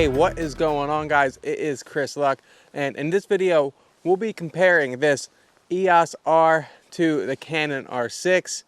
Hey, what is going on, guys? It is Chris Luck, and in this video we'll be comparing this EOS R to the Canon R6,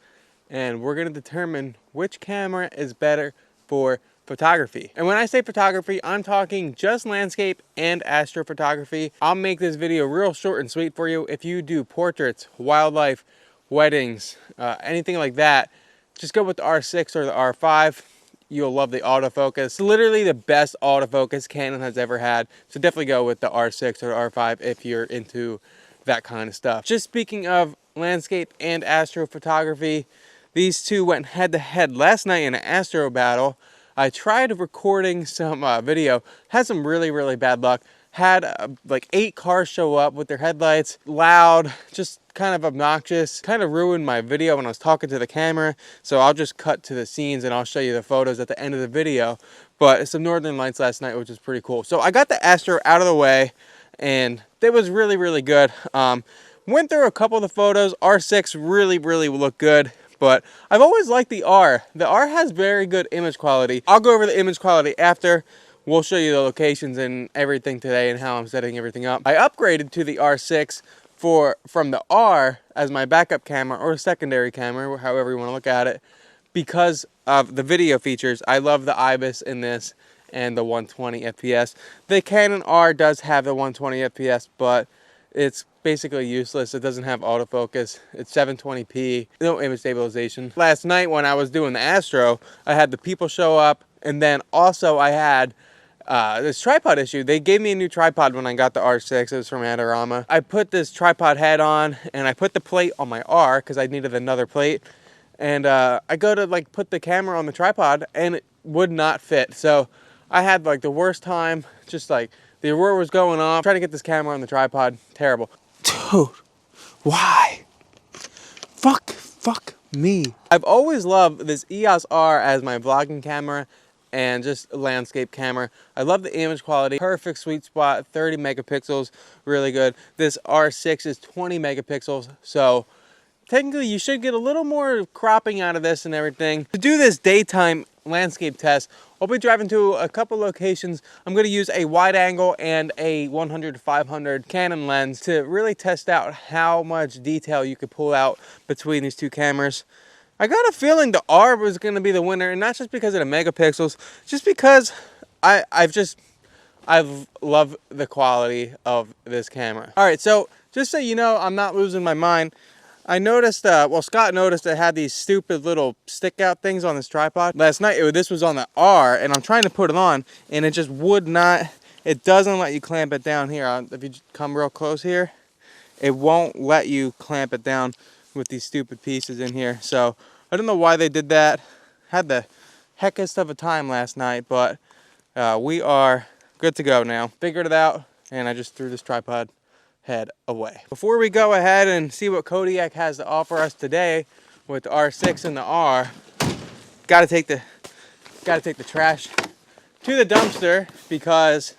and we're going to determine which camera is better for photography. And when I say photography, I'm talking just landscape and astrophotography. I'll make this video real short and sweet for you. If you do portraits, wildlife, weddings, anything like that, just go with the R6 or the R5. You'll love the autofocus. It's literally the best autofocus Canon has ever had. So definitely go with the R6 or the R5 if you're into that kind of stuff. Just speaking of landscape and astrophotography, these two went head to head last night in an Astro battle. I tried recording some video, had some really bad luck. Had like 8 cars show up with their headlights, loud, just kind of obnoxious, kind of ruined my video when I was talking to the camera. So I'll just cut to the scenes and I'll show you the photos at the end of the video. But some northern lights last night, which is pretty cool. So I got the Astro out of the way and it was really good. Went through a couple of the photos. R6 really looked good. But I've always liked the R. The R has very good image quality. I'll go over the image quality after. We'll show you the locations and everything today and how I'm setting everything up. I upgraded to the R6 from the R as my backup camera or secondary camera, however you want to look at it, because of the video features. I love the IBIS in this and the 120 FPS. The Canon R does have the 120 FPS, but it's basically useless. It doesn't have autofocus. It's 720p, no image stabilization. Last night when I was doing the Astro, I had the people show up, and then also I had this tripod issue. They gave me a new tripod when I got the R6. It was from Adorama. I put this tripod head on and I put the plate on my R because I needed another plate. And I go to like put the camera on the tripod and it would not fit. So I had like the worst time. Just like the aurora was going off. Trying to get this camera on the tripod. Terrible. Dude, why? Fuck me. I've always loved this EOS R as my vlogging camera and just a landscape camera. I love the image quality, perfect sweet spot, 30 megapixels, really good. This R6 is 20 megapixels, so technically you should get a little more cropping out of this and everything. To do this daytime landscape test, I'll be driving to a couple locations. I'm gonna use a wide angle and a 100-500 Canon lens to really test out how much detail you could pull out between these two cameras. I got a feeling the R was going to be the winner, and not just because of the megapixels, just because I've loved the quality of this camera. All right, so just so you know, I'm not losing my mind. I noticed, well, Scott noticed it had these stupid little stick out things on this tripod. Last night, this was on the R, and I'm trying to put it on, and it just would not, it doesn't let you clamp it down here. If you come real close here, it won't let you clamp it down with these stupid pieces in here. So I don't know why they did that. Had the heckest of a time last night, but we are good to go now. Figured it out, and I just threw this tripod head away. Before we go ahead and see what Kodiak has to offer us today with the R6 and the R, gotta take the trash to the dumpster because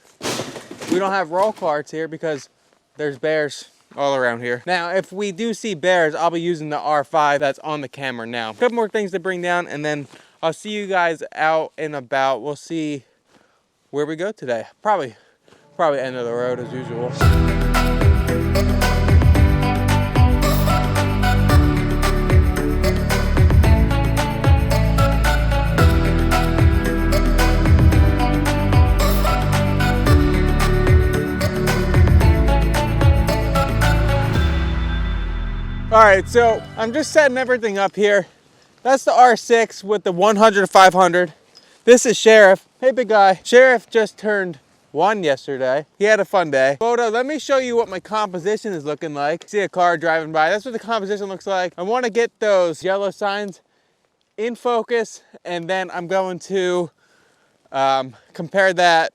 we don't have roll carts here because there's bears all around here. Now, if we do see bears, I'll be using the R5 that's on the camera now. A couple more things to bring down, and then I'll see you guys out and about. We'll see where we go today. Probably end of the road as usual. All right, so I'm just setting everything up here. That's the R6 with the 100-500. This is Sheriff. Hey, big guy. Sheriff just turned 1 yesterday. He had a fun day. Photo, let me show you what my composition is looking like. See a car driving by. That's what the composition looks like. I want to get those yellow signs in focus, and then I'm going to compare that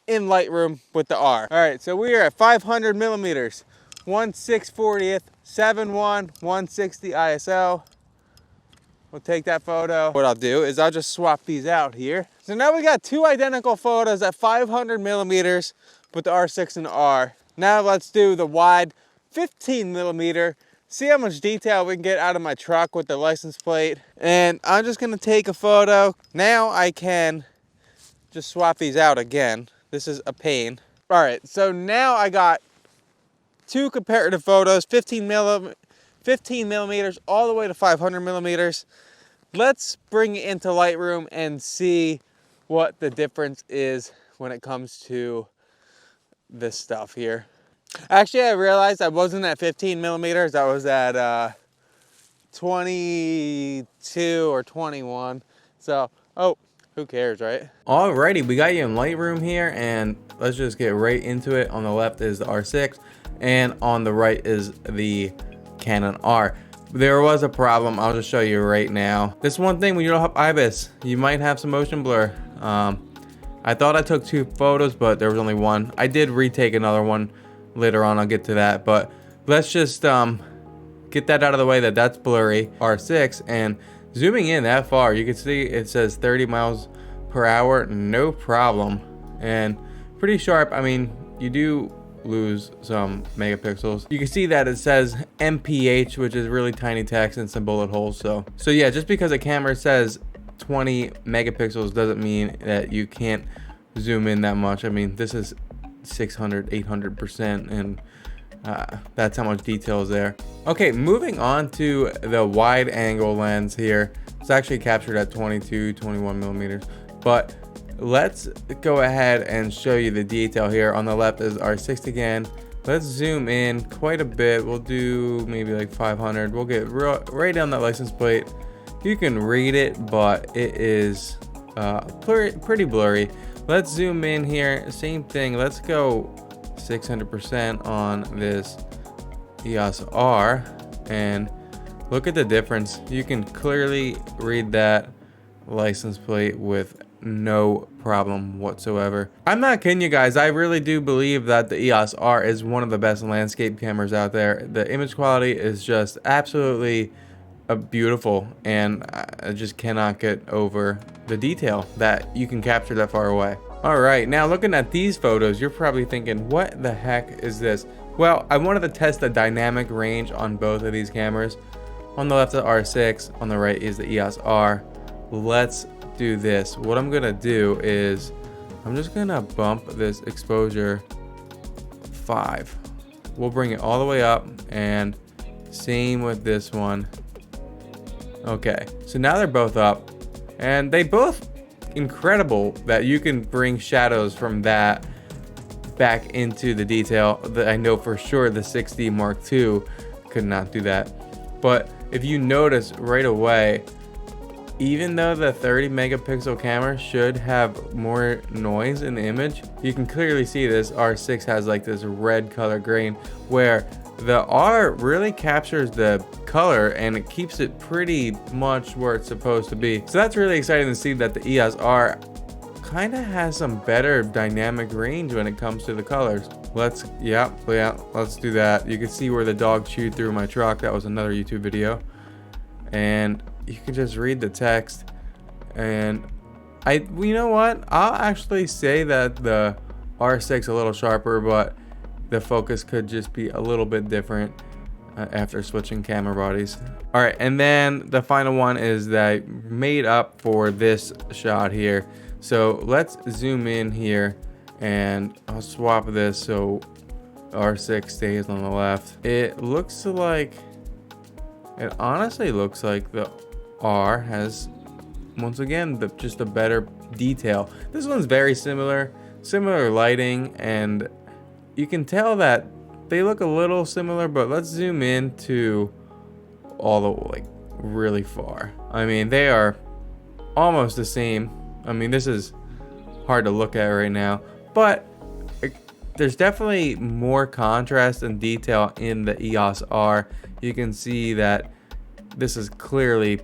in Lightroom with the R. All right, so we are at 500 millimeters, 1/640th, 7.1, 160 ISO. We'll take that photo. What I'll do is I'll just swap these out here. So now we got 2 identical photos at 500 millimeters with the R6 and the R. Now let's do the wide 15 millimeter. See how much detail we can get out of my truck with the license plate. And I'm just gonna take a photo. Now I can just swap these out again. This is a pain. All right, so now I got two comparative photos, 15 millimeters all the way to 500 millimeters. Let's bring it into Lightroom and see what the difference is when it comes to this stuff here. Actually, I realized I wasn't at 15 millimeters. I was at 22 or 21. So, oh, who cares, right? Alrighty, we got you in Lightroom here, and let's just get right into it. On the left is the R6, and on the right is the Canon R. There was a problem. I'll just show you right now. This one thing, when you don't have IBIS, you might have some motion blur. I thought I took two photos, but there was only one. I did retake another one later on. I'll get to that, but let's just get that out of the way, that's blurry. R6, and zooming in that far, you can see it says 30 miles per hour, no problem, and pretty sharp. I mean, you do lose some megapixels. You can see that it says MPH, which is really tiny text and some bullet holes. So yeah, just because a camera says 20 megapixels doesn't mean that you can't zoom in that much. I mean, this is 600, 800%, and that's how much detail is there. Okay, moving on to the wide angle lens here. It's actually captured at 22, 21 millimeters, but let's go ahead and show you the detail here. On the left is R6 again. Let's zoom in quite a bit. We'll do maybe like 500. We'll get right on that license plate. You can read it, but it is pretty blurry. Let's zoom in here. Same thing. Let's go 600% on this EOS R and look at the difference. You can clearly read that license plate with no problem whatsoever. I'm not kidding you guys. I really do believe that the EOS R is one of the best landscape cameras out there. The image quality is just absolutely beautiful, and I just cannot get over the detail that you can capture that far away. All right, now looking at these photos, you're probably thinking, what the heck is this? Well, I wanted to test the dynamic range on both of these cameras. On the left is the R6, on the right is the EOS R. Let's do this. What I'm gonna do is I'm just gonna bump this exposure 5. We'll bring it all the way up, and same with this one. Okay, so now they're both up, and they both incredible that you can bring shadows from that back into the detail. That I know for sure the 6D Mark II could not do that. But if you notice right away, even though the 30 megapixel camera should have more noise in the image, you can clearly see this R6 has like this red color grain, where the R really captures the color and it keeps it pretty much where it's supposed to be. So that's really exciting to see that the EOS R kind of has some better dynamic range when it comes to the colors. Let's do that. You can see where the dog chewed through my truck. That was another YouTube video, and you can just read the text. And you know what, I'll actually say that the R6 is a little sharper, but the focus could just be a little bit different after switching camera bodies. All right, and then the final one is that I made up for this shot here. So let's zoom in here, and I'll swap this so R6 stays on the left. It honestly looks like the R has, once again, just a better detail. This one's very similar lighting, and you can tell that they look a little similar, but let's zoom in to all the really far. I mean, they are almost the same. I mean, this is hard to look at right now, but there's definitely more contrast and detail in the EOS R. You can see that this is clearly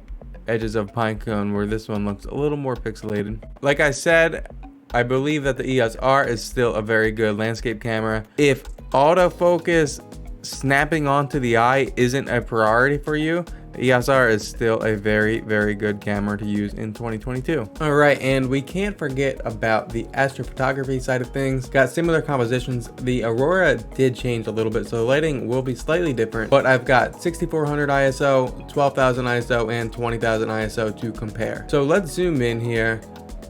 edges of pinecone, where this one looks a little more pixelated. Like I said, I believe that the EOS R is still a very good landscape camera. If autofocus snapping onto the eye isn't a priority for you, the EOS R is still a very, very good camera to use in 2022. All right, and we can't forget about the astrophotography side of things. Got similar compositions. The Aurora did change a little bit, so the lighting will be slightly different, but I've got 6400 ISO, 12,000 ISO, and 20,000 ISO to compare. So let's zoom in here.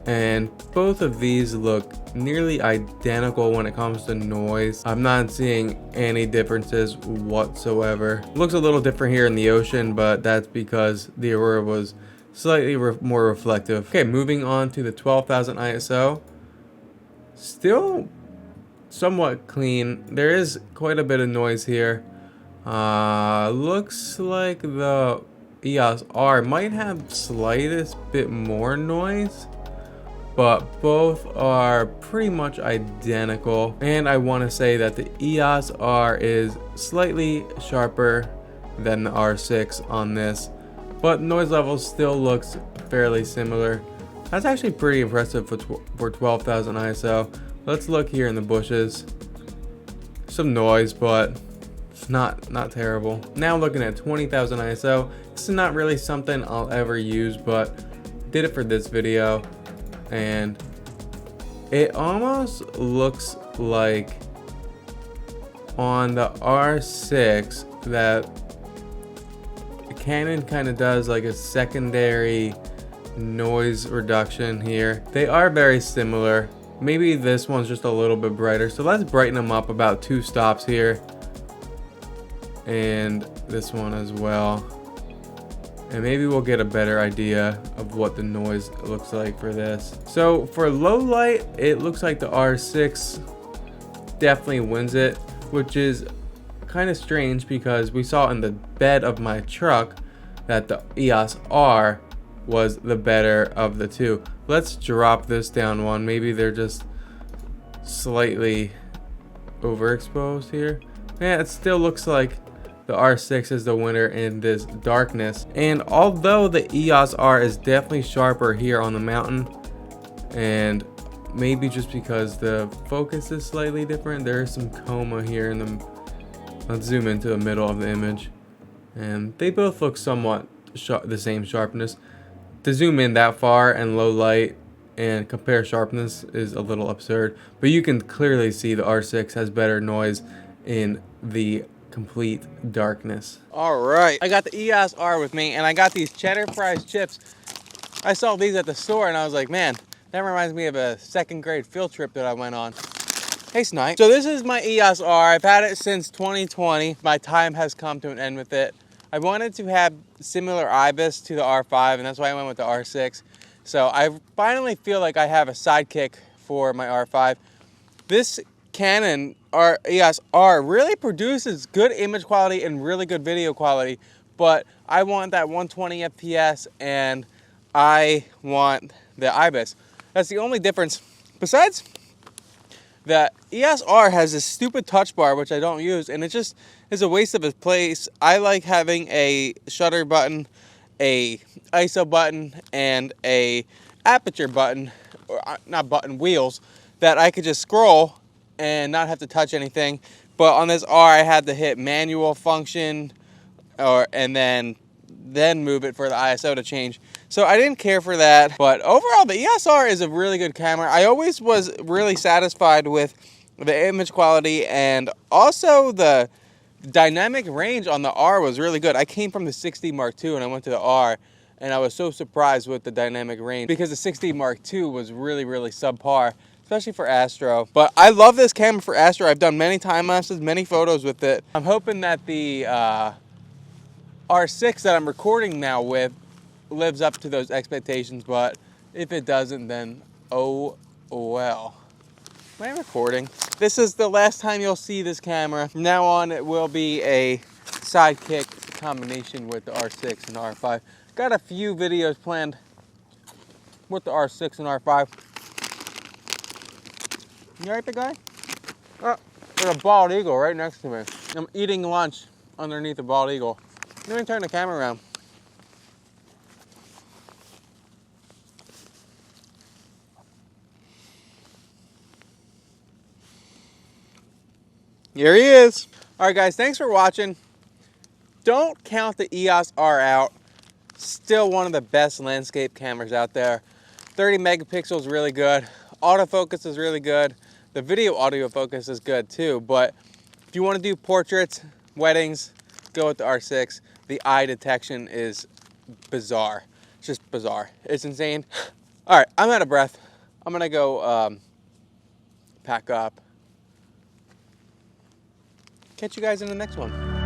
and both of these look nearly identical when it comes to noise. I'm not seeing any differences whatsoever. Looks a little different here in the ocean, but that's because the aurora was slightly more reflective. Okay, moving on to the 12,000 ISO. Still somewhat clean. There is quite a bit of noise here. Looks like the EOS R might have slightest bit more noise, but both are pretty much identical. And I want to say that the EOS R is slightly sharper than the R6 on this, but noise level still looks fairly similar. That's actually pretty impressive for 12,000 ISO. Let's look here in the bushes. Some noise, but it's not terrible. Now looking at 20,000 ISO. This is not really something I'll ever use, but did it for this video, and it almost looks like on the R6 that Canon kind of does like a secondary noise reduction here. They are very similar. Maybe this one's just a little bit brighter, so let's brighten them up about 2 stops here, and this one as well, and maybe we'll get a better idea of what the noise looks like for this. So for low light, it looks like the R6 definitely wins it, which is kind of strange because we saw in the bed of my truck that the EOS R was the better of the two. Let's drop this down one. Maybe they're just slightly overexposed here. Yeah, it still looks like the R6 is the winner in this darkness. And although the EOS R is definitely sharper here on the mountain, and maybe just because the focus is slightly different, there is some coma here in the, let's zoom into the middle of the image, and they both look somewhat the same sharpness. To zoom in that far and low light and compare sharpness is a little absurd, but you can clearly see the R6 has better noise in the complete darkness. All right, I got the EOS R with me, and I got these cheddar fries chips. I saw these at the store, and I was like, man, that reminds me of a 2nd grade field trip that I went on. Hey, Snipe. So this is my EOS R. I've had it since 2020. My time has come to an end with it. I wanted to have similar IBIS to the R5, and that's why I went with the R6. So I finally feel like I have a sidekick for my R5. This Canon EOS R really produces good image quality and really good video quality, but I want that 120 FPS and I want the IBIS. That's the only difference. Besides, the EOS R has this stupid touch bar, which I don't use, and it just is a waste of its place. I like having a shutter button, a ISO button, and a aperture button, or not button, wheels, that I could just scroll and not have to touch anything. But on this R, I had to hit manual function, and then move it for the ISO to change. So I didn't care for that. But overall, the EOS R is a really good camera. I always was really satisfied with the image quality, and also the dynamic range on the R was really good. I came from the 6D Mark II and I went to the R, and I was so surprised with the dynamic range because the 6D Mark II was really subpar, especially for Astro. But I love this camera for Astro. I've done many time lapses, many photos with it. I'm hoping that the R6 that I'm recording now with lives up to those expectations, but if it doesn't, then oh well. Am I recording? This is the last time you'll see this camera. From now on, it will be a sidekick combination with the R6 and R5. Got a few videos planned with the R6 and R5. You alright, big guy? Oh, there's a bald eagle right next to me. I'm eating lunch underneath a bald eagle. Let me turn the camera around. Here he is. All right, guys, thanks for watching. Don't count the EOS R out. Still one of the best landscape cameras out there. 30 megapixels, really good. Autofocus is really good. The video audio focus is good too, but if you want to do portraits, weddings, go with the R6. The eye detection is bizarre. It's just bizarre. It's insane. All right, I'm out of breath. I'm gonna go pack up. Catch you guys in the next one.